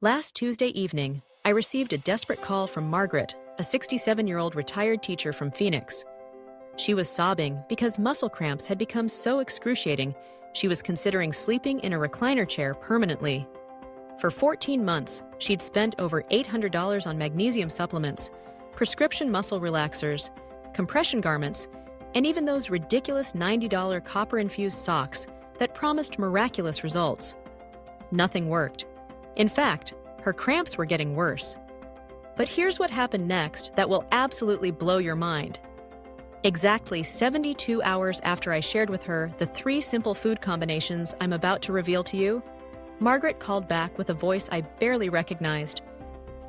Last Tuesday evening, I received a desperate call from Margaret, a 67-year-old retired teacher from Phoenix. She was sobbing because muscle cramps had become so excruciating she was considering sleeping in a recliner chair permanently. For 14 months, she'd spent over $800 on magnesium supplements, prescription muscle relaxers, compression garments, and even those ridiculous $90 copper-infused socks that promised miraculous results. Nothing worked. In fact, her cramps were getting worse. But here's what happened next that will absolutely blow your mind. Exactly 72 hours after I shared with her the 3 simple food combinations I'm about to reveal to you, Margaret called back with a voice I barely recognized.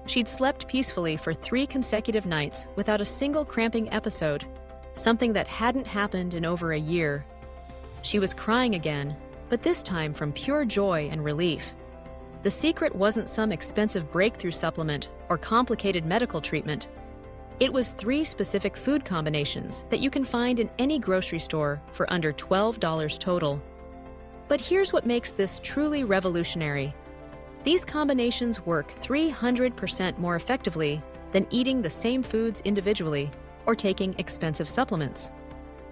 She'd slept peacefully for 3 consecutive nights without a single cramping episode, something that hadn't happened in over a year. She was crying again, but this time from pure joy and relief. The secret wasn't some expensive breakthrough supplement or complicated medical treatment. It was 3 specific food combinations that you can find in any grocery store for under $12 total. But here's what makes this truly revolutionary. These combinations work 300% more effectively than eating the same foods individually or taking expensive supplements.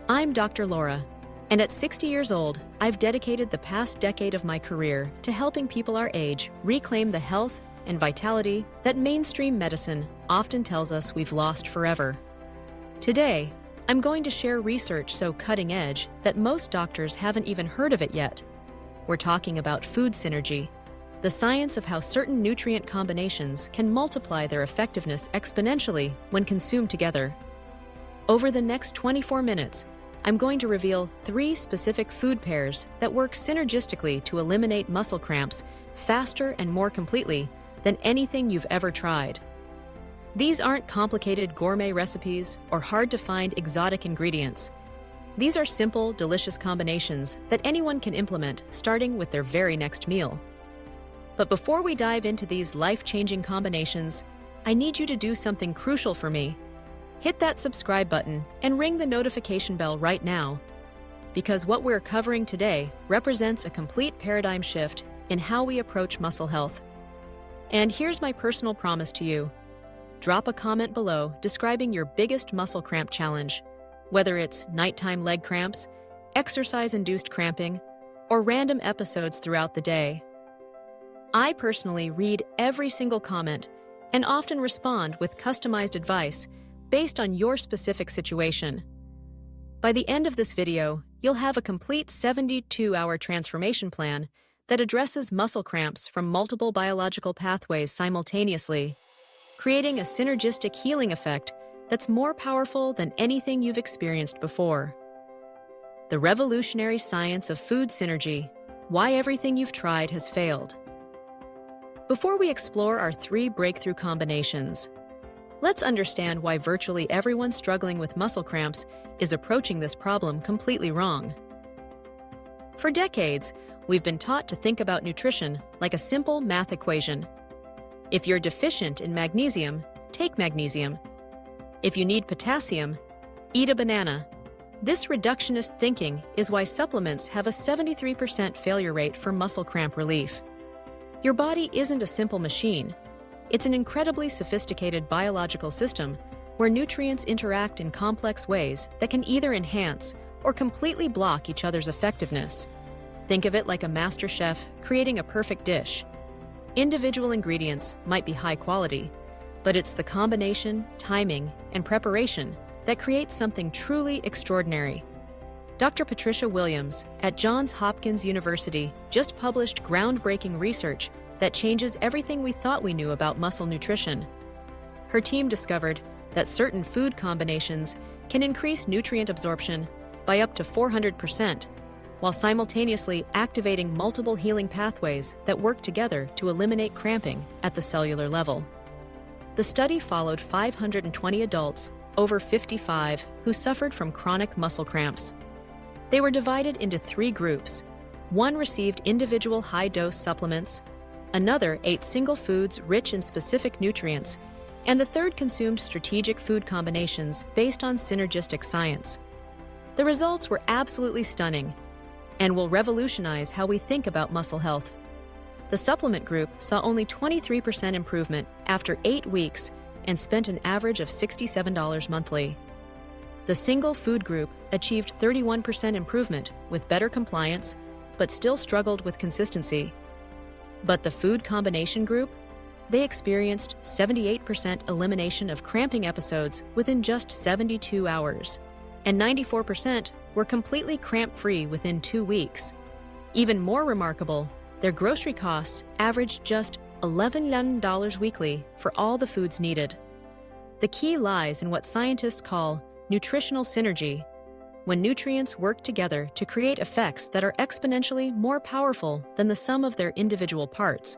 I'm Dr. Laura, and at 60 years old, I've dedicated the past decade of my career to helping people our age reclaim the health and vitality that mainstream medicine often tells us we've lost forever. Today, I'm going to share research so cutting edge that most doctors haven't even heard of it yet. We're talking about food synergy, the science of how certain nutrient combinations can multiply their effectiveness exponentially when consumed together. Over the next 24 minutes, I'm going to reveal 3 specific food pairs that work synergistically to eliminate muscle cramps faster and more completely than anything you've ever tried. These aren't complicated gourmet recipes or hard-to-find exotic ingredients. These are simple, delicious combinations that anyone can implement starting with their very next meal. But before we dive into these life-changing combinations, I need you to do something crucial for me. Hit that subscribe button and ring the notification bell right now, because what we're covering today represents a complete paradigm shift in how we approach muscle health. And here's my personal promise to you. Drop a comment below describing your biggest muscle cramp challenge, whether it's nighttime leg cramps, exercise-induced cramping, or random episodes throughout the day. I personally read every single comment and often respond with customized advice based on your specific situation. By the end of this video, you'll have a complete 72-hour transformation plan that addresses muscle cramps from multiple biological pathways simultaneously, creating a synergistic healing effect that's more powerful than anything you've experienced before. The revolutionary science of food synergy, why everything you've tried has failed. Before we explore our 3 breakthrough combinations, let's understand why virtually everyone struggling with muscle cramps is approaching this problem completely wrong. For decades, we've been taught to think about nutrition like a simple math equation. If you're deficient in magnesium, take magnesium. If you need potassium, eat a banana. This reductionist thinking is why supplements have a 73% failure rate for muscle cramp relief. Your body isn't a simple machine. It's an incredibly sophisticated biological system where nutrients interact in complex ways that can either enhance or completely block each other's effectiveness. Think of it like a master chef creating a perfect dish. Individual ingredients might be high quality, but it's the combination, timing, and preparation that creates something truly extraordinary. Dr. Patricia Williams at Johns Hopkins University just published groundbreaking research that changes everything we thought we knew about muscle nutrition. Her team discovered that certain food combinations can increase nutrient absorption by up to 400%, while simultaneously activating multiple healing pathways that work together to eliminate cramping at the cellular level. The study followed 520 adults over 55 who suffered from chronic muscle cramps. They were divided into 3 groups. One received individual high-dose supplements, another ate single foods rich in specific nutrients, and the third consumed strategic food combinations based on synergistic science. The results were absolutely stunning and will revolutionize how we think about muscle health. The supplement group saw only 23% improvement after 8 weeks and spent an average of $67 monthly. The single food group achieved 31% improvement with better compliance, but still struggled with consistency. But the food combination group, they experienced 78% elimination of cramping episodes within just 72 hours, and 94% were completely cramp-free within 2 weeks. Even more remarkable, their grocery costs averaged just $11 weekly for all the foods needed. The key lies in what scientists call nutritional synergy, when nutrients work together to create effects that are exponentially more powerful than the sum of their individual parts.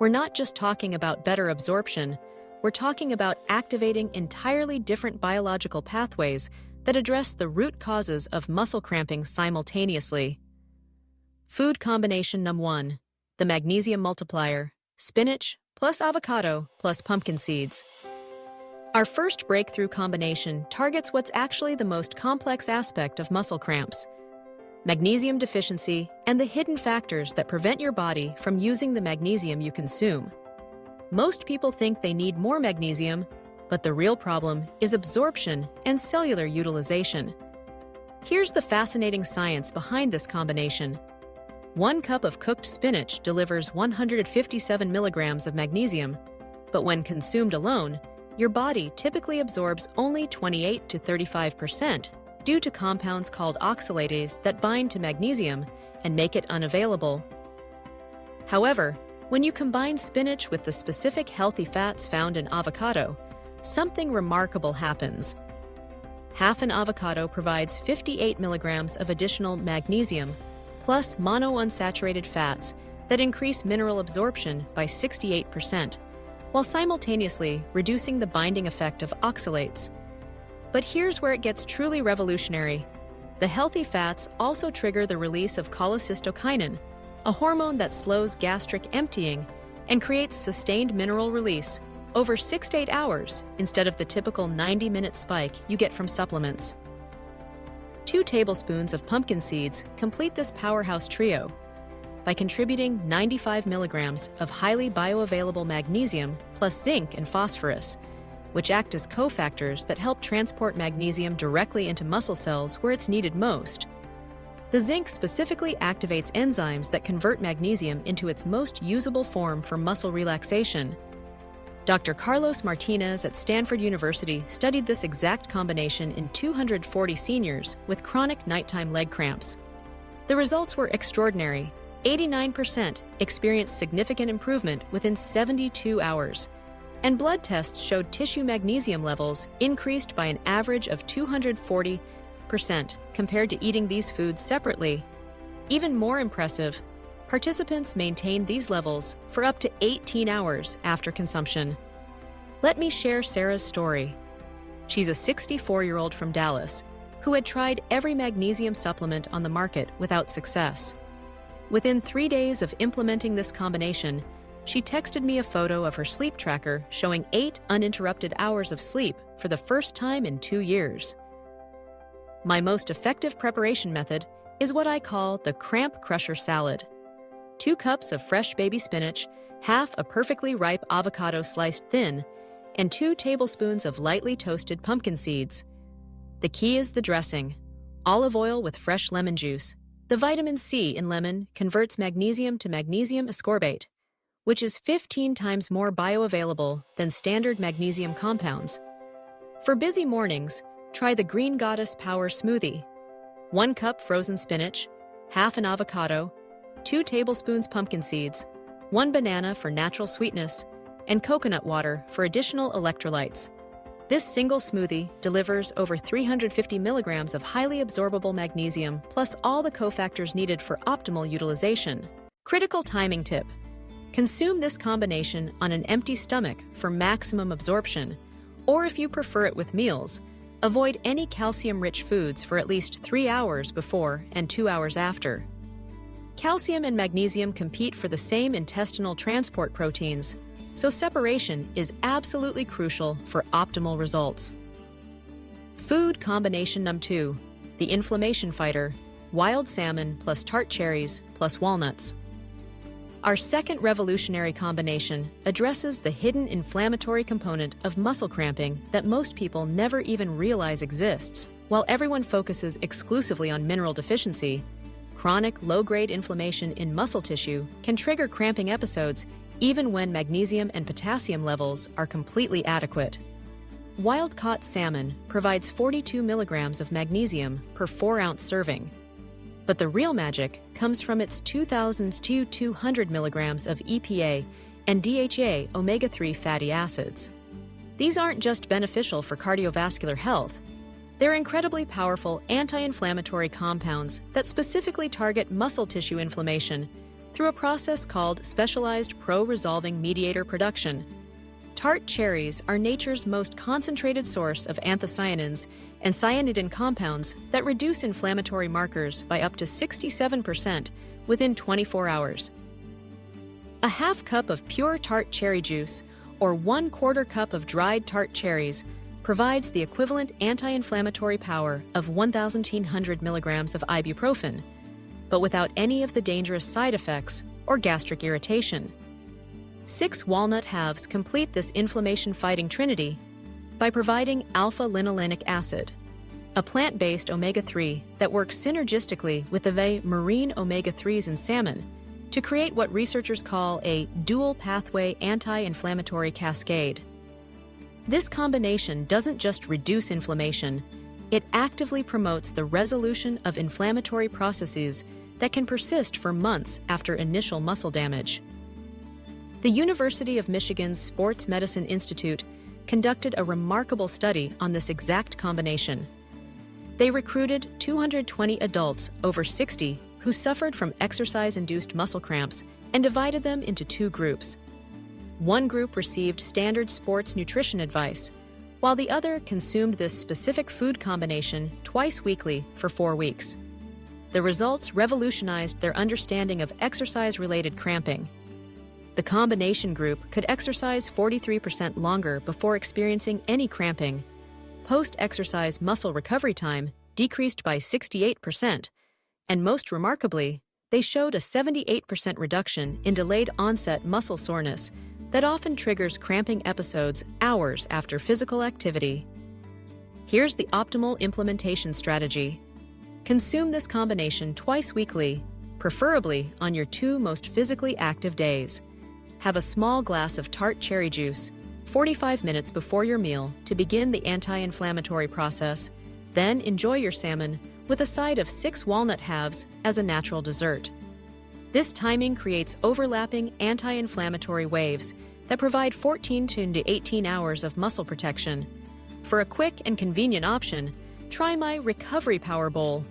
We're not just talking about better absorption, we're talking about activating entirely different biological pathways that address the root causes of muscle cramping simultaneously. Food combination number 1, the magnesium multiplier, spinach plus avocado plus pumpkin seeds. Our first breakthrough combination targets what's actually the most complex aspect of muscle cramps: magnesium deficiency and the hidden factors that prevent your body from using the magnesium you consume. Most people think they need more magnesium, but the real problem is absorption and cellular utilization. Here's the fascinating science behind this combination. 1 cup of cooked spinach delivers 157 milligrams of magnesium, but when consumed alone, your body typically absorbs only 28 to 35% due to compounds called oxalates that bind to magnesium and make it unavailable. However, when you combine spinach with the specific healthy fats found in avocado, something remarkable happens. Half an avocado provides 58 milligrams of additional magnesium, plus monounsaturated fats that increase mineral absorption by 68%, while simultaneously reducing the binding effect of oxalates. But here's where it gets truly revolutionary. The healthy fats also trigger the release of cholecystokinin, a hormone that slows gastric emptying and creates sustained mineral release over 6 to 8 hours instead of the typical 90-minute spike you get from supplements. 2 tablespoons of pumpkin seeds complete this powerhouse trio by contributing 95 milligrams of highly bioavailable magnesium plus zinc and phosphorus, which act as cofactors that help transport magnesium directly into muscle cells where it's needed most. The zinc specifically activates enzymes that convert magnesium into its most usable form for muscle relaxation. Dr. Carlos Martinez at Stanford University studied this exact combination in 240 seniors with chronic nighttime leg cramps. The results were extraordinary. 89% experienced significant improvement within 72 hours, and blood tests showed tissue magnesium levels increased by an average of 240% compared to eating these foods separately. Even more impressive, participants maintained these levels for up to 18 hours after consumption. Let me share Sarah's story. She's a 64-year-old from Dallas who had tried every magnesium supplement on the market without success. Within 3 days of implementing this combination, she texted me a photo of her sleep tracker showing 8 uninterrupted hours of sleep for the first time in 2 years. My most effective preparation method is what I call the cramp crusher salad. 2 cups of fresh baby spinach, half a perfectly ripe avocado sliced thin, and 2 tablespoons of lightly toasted pumpkin seeds. The key is the dressing: olive oil with fresh lemon juice. The vitamin C in lemon converts magnesium to magnesium ascorbate, which is 15 times more bioavailable than standard magnesium compounds. For busy mornings, try the Green Goddess Power Smoothie. 1 cup frozen spinach, half an avocado, 2 tablespoons pumpkin seeds, 1 banana for natural sweetness, and coconut water for additional electrolytes. This single smoothie delivers over 350 milligrams of highly absorbable magnesium, plus all the cofactors needed for optimal utilization. Critical timing tip: consume this combination on an empty stomach for maximum absorption, or if you prefer it with meals, avoid any calcium-rich foods for at least 3 hours before and 2 hours after. Calcium and magnesium compete for the same intestinal transport proteins, so separation is absolutely crucial for optimal results. Food combination number 2, the inflammation fighter, wild salmon plus tart cherries plus walnuts. Our second revolutionary combination addresses the hidden inflammatory component of muscle cramping that most people never even realize exists. While everyone focuses exclusively on mineral deficiency, chronic low-grade inflammation in muscle tissue can trigger cramping episodes even when magnesium and potassium levels are completely adequate. Wild-caught salmon provides 42 milligrams of magnesium per 4-ounce serving. But the real magic comes from its 2,000 to 200 milligrams of EPA and DHA omega-3 fatty acids. These aren't just beneficial for cardiovascular health. They're incredibly powerful anti-inflammatory compounds that specifically target muscle tissue inflammation through a process called specialized pro-resolving mediator production. Tart cherries are nature's most concentrated source of anthocyanins and cyanidin compounds that reduce inflammatory markers by up to 67% within 24 hours. A half cup of pure tart cherry juice or 1/4 cup of dried tart cherries provides the equivalent anti-inflammatory power of 1,100 milligrams of ibuprofen, but without any of the dangerous side effects or gastric irritation. 6 walnut halves complete this inflammation-fighting trinity by providing alpha-linolenic acid, a plant-based omega-3 that works synergistically with the marine omega-3s in salmon to create what researchers call a dual-pathway anti-inflammatory cascade. This combination doesn't just reduce inflammation, it actively promotes the resolution of inflammatory processes that can persist for months after initial muscle damage. The University of Michigan's Sports Medicine Institute conducted a remarkable study on this exact combination. They recruited 220 adults over 60 who suffered from exercise-induced muscle cramps and divided them into 2 groups. One group received standard sports nutrition advice, while the other consumed this specific food combination twice weekly for 4 weeks. The results revolutionized their understanding of exercise-related cramping. The combination group could exercise 43% longer before experiencing any cramping. Post-exercise muscle recovery time decreased by 68%, and most remarkably, they showed a 78% reduction in delayed onset muscle soreness that often triggers cramping episodes hours after physical activity. Here's the optimal implementation strategy. Consume this combination twice weekly, preferably on your 2 most physically active days. Have a small glass of tart cherry juice 45 minutes before your meal to begin the anti-inflammatory process, then enjoy your salmon with a side of 6 walnut halves as a natural dessert. This timing creates overlapping anti-inflammatory waves that provide 14 to 18 hours of muscle protection. For a quick and convenient option, try my Recovery Power Bowl.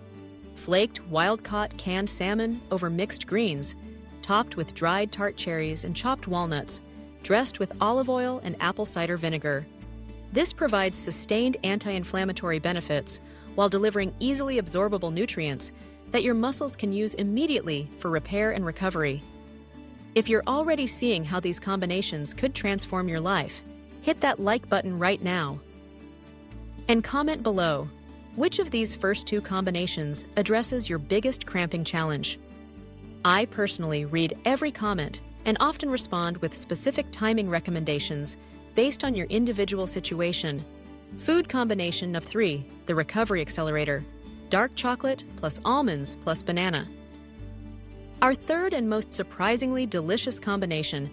Flaked, wild-caught canned salmon over mixed greens, topped with dried tart cherries and chopped walnuts, dressed with olive oil and apple cider vinegar. This provides sustained anti-inflammatory benefits while delivering easily absorbable nutrients that your muscles can use immediately for repair and recovery. If you're already seeing how these combinations could transform your life, hit that like button right now. And comment below, which of these first 2 combinations addresses your biggest cramping challenge? I personally read every comment and often respond with specific timing recommendations based on your individual situation. Food combination of 3, the Recovery Accelerator, dark chocolate plus almonds plus banana. Our third and most surprisingly delicious combination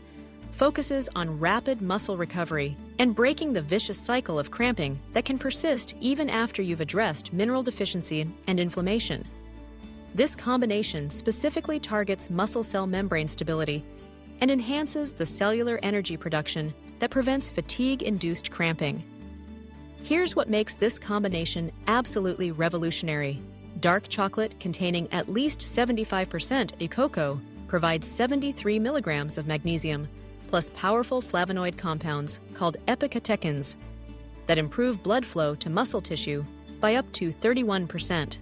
focuses on rapid muscle recovery and breaking the vicious cycle of cramping that can persist even after you've addressed mineral deficiency and inflammation. This combination specifically targets muscle cell membrane stability and enhances the cellular energy production that prevents fatigue-induced cramping. Here's what makes this combination absolutely revolutionary. Dark chocolate containing at least 75% cocoa provides 73 milligrams of magnesium, plus powerful flavonoid compounds called epicatechins that improve blood flow to muscle tissue by up to 31%.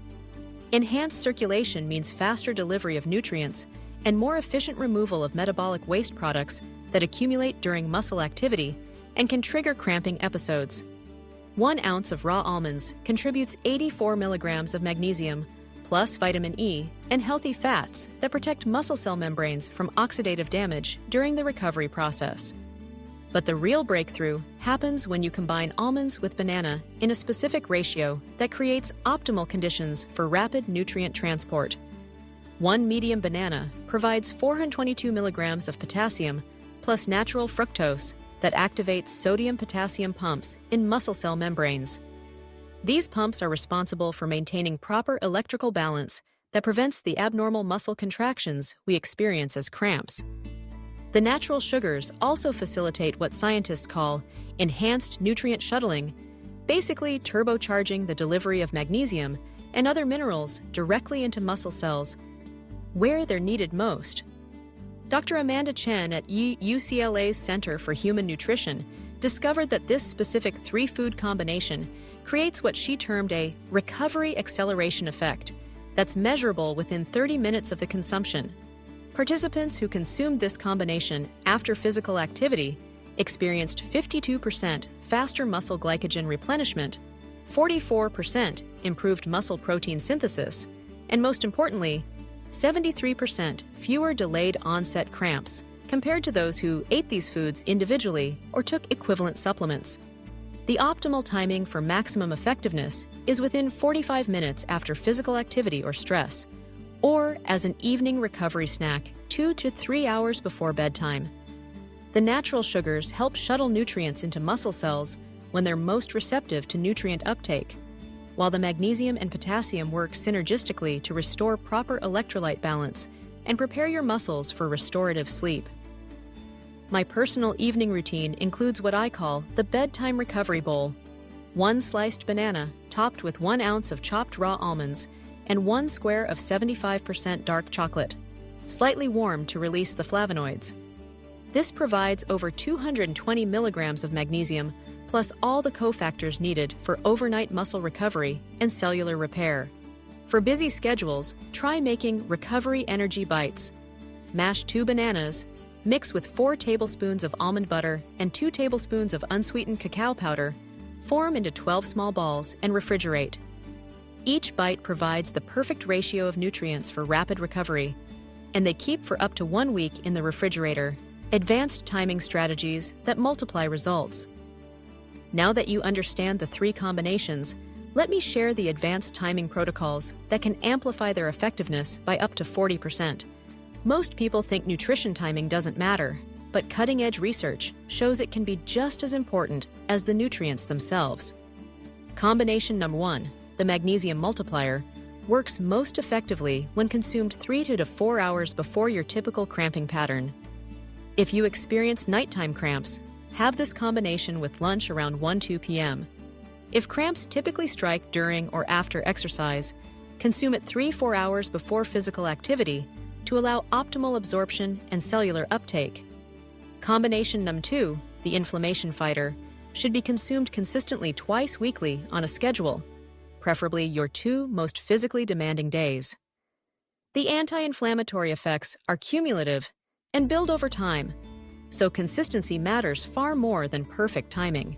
Enhanced circulation means faster delivery of nutrients and more efficient removal of metabolic waste products that accumulate during muscle activity and can trigger cramping episodes. 1 ounce of raw almonds contributes 84 milligrams of magnesium, plus vitamin E and healthy fats that protect muscle cell membranes from oxidative damage during the recovery process. But the real breakthrough happens when you combine almonds with banana in a specific ratio that creates optimal conditions for rapid nutrient transport. One medium banana provides 422 milligrams of potassium plus natural fructose that activates sodium-potassium pumps in muscle cell membranes. These pumps are responsible for maintaining proper electrical balance that prevents the abnormal muscle contractions we experience as cramps. The natural sugars also facilitate what scientists call enhanced nutrient shuttling, basically turbocharging the delivery of magnesium and other minerals directly into muscle cells where they're needed most. Dr. Amanda Chen at UCLA's Center for Human Nutrition discovered that this specific three-food combination creates what she termed a recovery acceleration effect that's measurable within 30 minutes of the consumption. Participants who consumed this combination after physical activity experienced 52% faster muscle glycogen replenishment, 44% improved muscle protein synthesis, and most importantly, 73% fewer delayed onset cramps compared to those who ate these foods individually or took equivalent supplements. The optimal timing for maximum effectiveness is within 45 minutes after physical activity or stress, or as an evening recovery snack 2 to 3 hours before bedtime. The natural sugars help shuttle nutrients into muscle cells when they're most receptive to nutrient uptake, while the magnesium and potassium work synergistically to restore proper electrolyte balance and prepare your muscles for restorative sleep. My personal evening routine includes what I call the bedtime recovery bowl: 1 sliced banana topped with 1 ounce of chopped raw almonds and 1 square of 75% dark chocolate, slightly warmed to release the flavonoids. This provides over 220 milligrams of magnesium plus all the cofactors needed for overnight muscle recovery and cellular repair. For busy schedules, try making recovery energy bites. Mash 2 bananas, mix with 4 tablespoons of almond butter and 2 tablespoons of unsweetened cacao powder, form into 12 small balls, and refrigerate. Each bite provides the perfect ratio of nutrients for rapid recovery, and they keep for up to 1 week in the refrigerator. Advanced timing strategies that multiply results. Now that you understand the 3 combinations, let me share the advanced timing protocols that can amplify their effectiveness by up to 40%. Most people think nutrition timing doesn't matter, but cutting-edge research shows it can be just as important as the nutrients themselves. Combination number 1, the magnesium multiplier, works most effectively when consumed 3 to 4 hours before your typical cramping pattern. If you experience nighttime cramps, have this combination with lunch around 1-2 p.m. If cramps typically strike during or after exercise, consume it 3-4 hours before physical activity to allow optimal absorption and cellular uptake. Combination number 2, the inflammation fighter, should be consumed consistently twice weekly on a schedule, preferably your 2 most physically demanding days. The anti-inflammatory effects are cumulative and build over time, so consistency matters far more than perfect timing.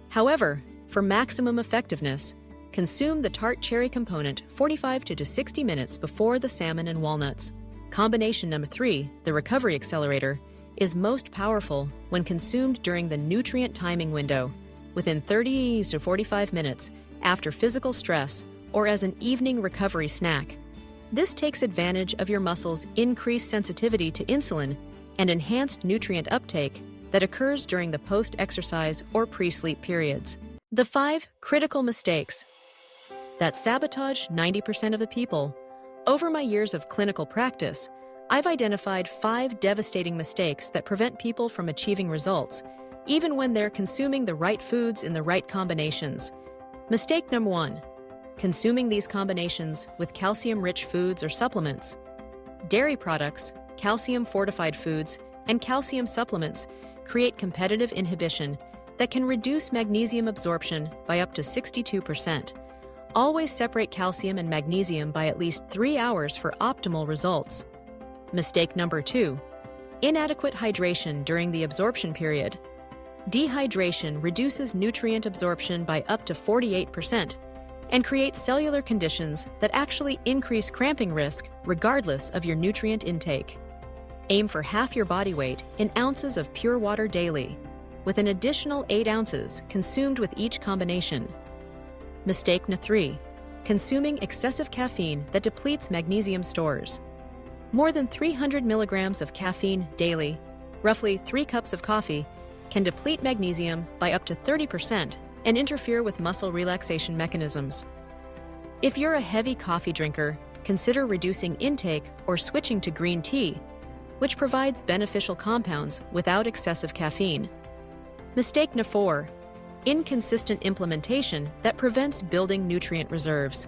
However, for maximum effectiveness, consume the tart cherry component 45 to 60 minutes before the salmon and walnuts. Combination number 3, the recovery accelerator, is most powerful when consumed during the nutrient timing window, within 30 to 45 minutes after physical stress or as an evening recovery snack. This takes advantage of your muscles' increased sensitivity to insulin and enhanced nutrient uptake that occurs during the post-exercise or pre-sleep periods. The 5 critical mistakes that sabotage 90% of the people. Over my years of clinical practice, I've identified 5 devastating mistakes that prevent people from achieving results, even when they're consuming the right foods in the right combinations. Mistake number 1, consuming these combinations with calcium-rich foods or supplements. Dairy products, calcium-fortified foods, and calcium supplements create competitive inhibition that can reduce magnesium absorption by up to 62%. Always separate calcium and magnesium by at least 3 hours for optimal results. Mistake number 2, inadequate hydration during the absorption period. Dehydration reduces nutrient absorption by up to 48%, and create cellular conditions that actually increase cramping risk regardless of your nutrient intake. Aim for half your body weight in ounces of pure water daily, with an additional 8 ounces consumed with each combination. Mistake No. 3. Consuming excessive caffeine that depletes magnesium stores. More than 300 milligrams of caffeine daily, roughly 3 cups of coffee, can deplete magnesium by up to 30% and interfere with muscle relaxation mechanisms. If you're a heavy coffee drinker, consider reducing intake or switching to green tea, which provides beneficial compounds without excessive caffeine. Mistake No. 4. Inconsistent implementation that prevents building nutrient reserves.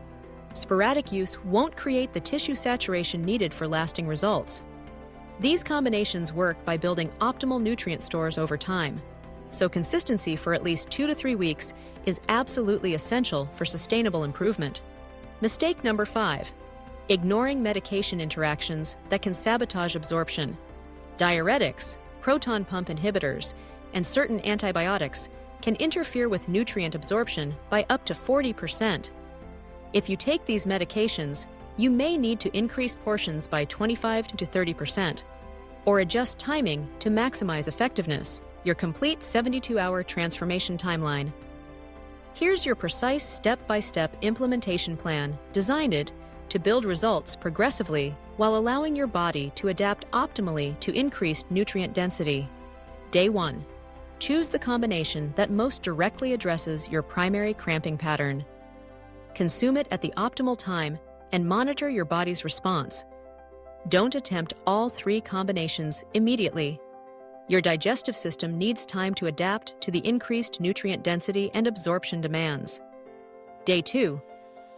Sporadic use won't create the tissue saturation needed for lasting results. These combinations work by building optimal nutrient stores over time, so consistency for at least 2 to 3 weeks is absolutely essential for sustainable improvement. Mistake No. 5. Ignoring medication interactions that can sabotage absorption. Diuretics, proton pump inhibitors, and certain antibiotics can interfere with nutrient absorption by up to 40%. If you take these medications, you may need to increase portions by 25 to 30%, or adjust timing to maximize effectiveness, your complete 72-hour transformation timeline. Here's your precise step-by-step implementation plan designed to build results progressively while allowing your body to adapt optimally to increased nutrient density. Day 1. Choose the combination that most directly addresses your primary cramping pattern. Consume it at the optimal time and monitor your body's response. Don't attempt all 3 combinations immediately. Your digestive system needs time to adapt to the increased nutrient density and absorption demands. Day 2.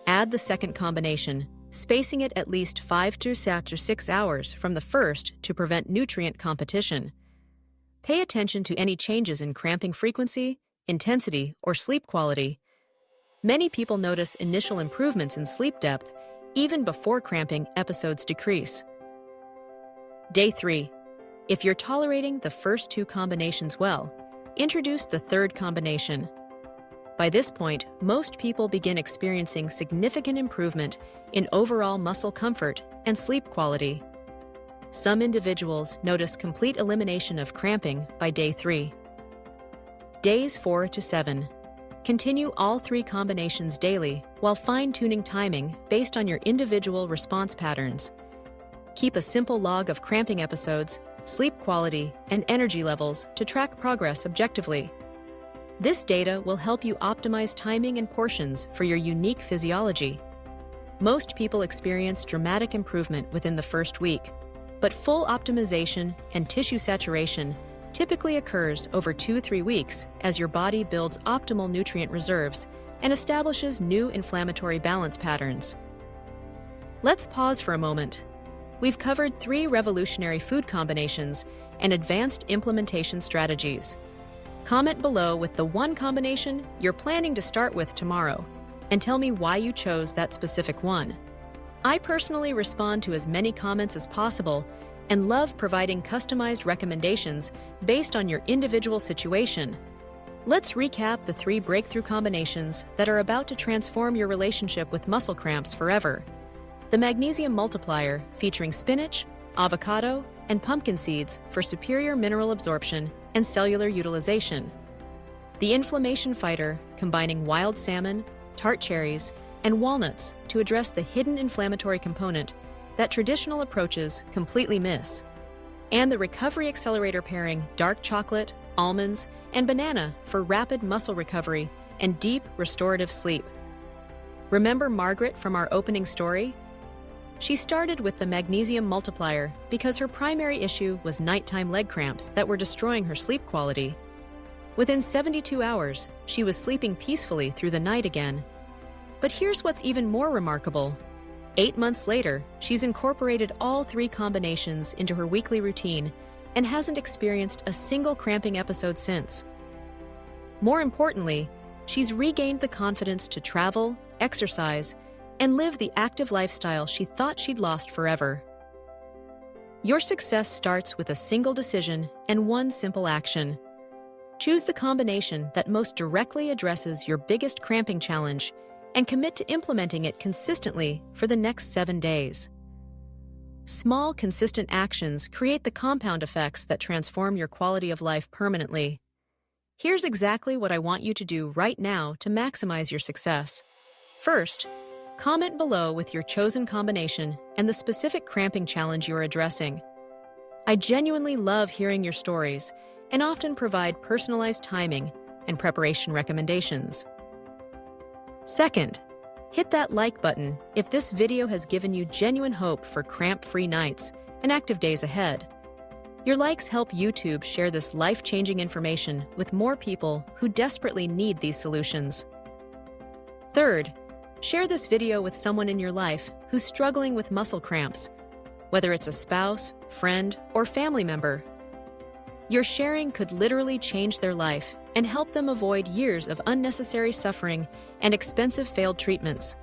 Add the second combination, spacing it at least 5 to 6 hours from the first to prevent nutrient competition. Pay attention to any changes in cramping frequency, intensity, or sleep quality. Many people notice initial improvements in sleep depth even before cramping episodes decrease. Day 3. If you're tolerating the first 2 combinations well, introduce the third combination. By this point, most people begin experiencing significant improvement in overall muscle comfort and sleep quality. Some individuals notice complete elimination of cramping by day 3. Days 4 to 7. Continue all 3 combinations daily while fine-tuning timing based on your individual response patterns. Keep a simple log of cramping episodes, sleep quality, and energy levels to track progress objectively. This data will help you optimize timing and portions for your unique physiology. Most people experience dramatic improvement within the first week, but full optimization and tissue saturation typically occurs over 2-3 weeks as your body builds optimal nutrient reserves and establishes new inflammatory balance patterns. Let's pause for a moment. We've covered 3 revolutionary food combinations and advanced implementation strategies. Comment below with the one combination you're planning to start with tomorrow, and tell me why you chose that specific one. I personally respond to as many comments as possible and love providing customized recommendations based on your individual situation. Let's recap the 3 breakthrough combinations that are about to transform your relationship with muscle cramps forever. The magnesium multiplier, featuring spinach, avocado, and pumpkin seeds for superior mineral absorption and cellular utilization. The inflammation fighter, combining wild salmon, tart cherries, and walnuts to address the hidden inflammatory component that traditional approaches completely miss. And the recovery accelerator pairing dark chocolate, almonds, and banana for rapid muscle recovery and deep restorative sleep. Remember Margaret from our opening story? She started with the magnesium multiplier because her primary issue was nighttime leg cramps that were destroying her sleep quality. Within 72 hours, she was sleeping peacefully through the night again. But here's what's even more remarkable. 8 months later, she's incorporated all 3 combinations into her weekly routine and hasn't experienced a single cramping episode since. More importantly, she's regained the confidence to travel, exercise, and live the active lifestyle she thought she'd lost forever. Your success starts with a single decision and one simple action. Choose the combination that most directly addresses your biggest cramping challenge and commit to implementing it consistently for the next 7 days. Small, consistent actions create the compound effects that transform your quality of life permanently. Here's exactly what I want you to do right now to maximize your success. First, comment below with your chosen combination and the specific cramping challenge you're addressing. I genuinely love hearing your stories and often provide personalized timing and preparation recommendations. Second, hit that like button if this video has given you genuine hope for cramp-free nights and active days ahead. Your likes help YouTube share this life-changing information with more people who desperately need these solutions. Third, share this video with someone in your life who's struggling with muscle cramps, whether it's a spouse, friend, or family member. Your sharing could literally change their life and help them avoid years of unnecessary suffering and expensive failed treatments.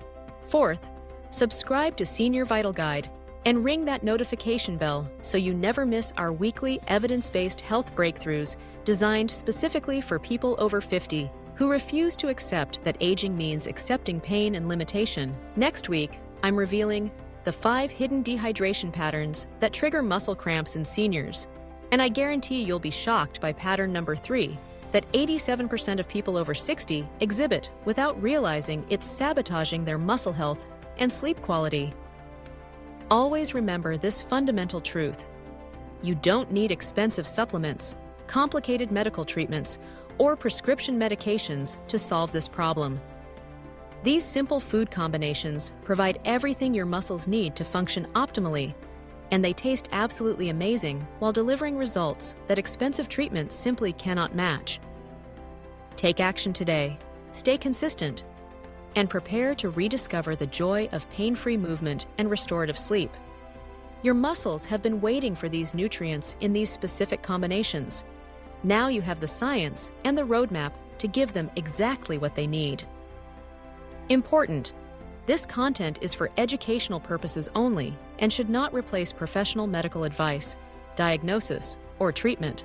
Fourth, subscribe to Senior Vital Guide and ring that notification bell so you never miss our weekly evidence-based health breakthroughs designed specifically for people over 50 who refuse to accept that aging means accepting pain and limitation. Next week, I'm revealing the 5 hidden dehydration patterns that trigger muscle cramps in seniors. And I guarantee you'll be shocked by pattern number 3, that 87% of people over 60 exhibit without realizing it's sabotaging their muscle health and sleep quality. Always remember this fundamental truth. You don't need expensive supplements, complicated medical treatments, or prescription medications to solve this problem. These simple food combinations provide everything your muscles need to function optimally, and they taste absolutely amazing while delivering results that expensive treatments simply cannot match. Take action today, stay consistent, and prepare to rediscover the joy of pain-free movement and restorative sleep. Your muscles have been waiting for these nutrients in these specific combinations. Now you have the science and the roadmap to give them exactly what they need. Important: this content is for educational purposes only and should not replace professional medical advice, diagnosis, or treatment.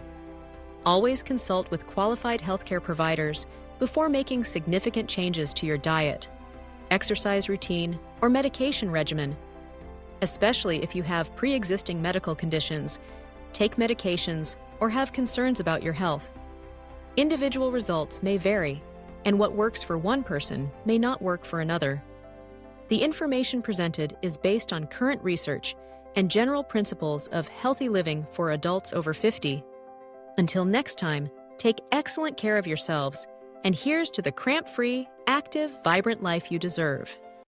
Always consult with qualified healthcare providers before making significant changes to your diet, exercise routine, or medication regimen. Especially if you have pre-existing medical conditions, take medications, or have concerns about your health. Individual results may vary, and what works for one person may not work for another. The information presented is based on current research and general principles of healthy living for adults over 50. Until next time, take excellent care of yourselves, and here's to the cramp-free, active, vibrant life you deserve.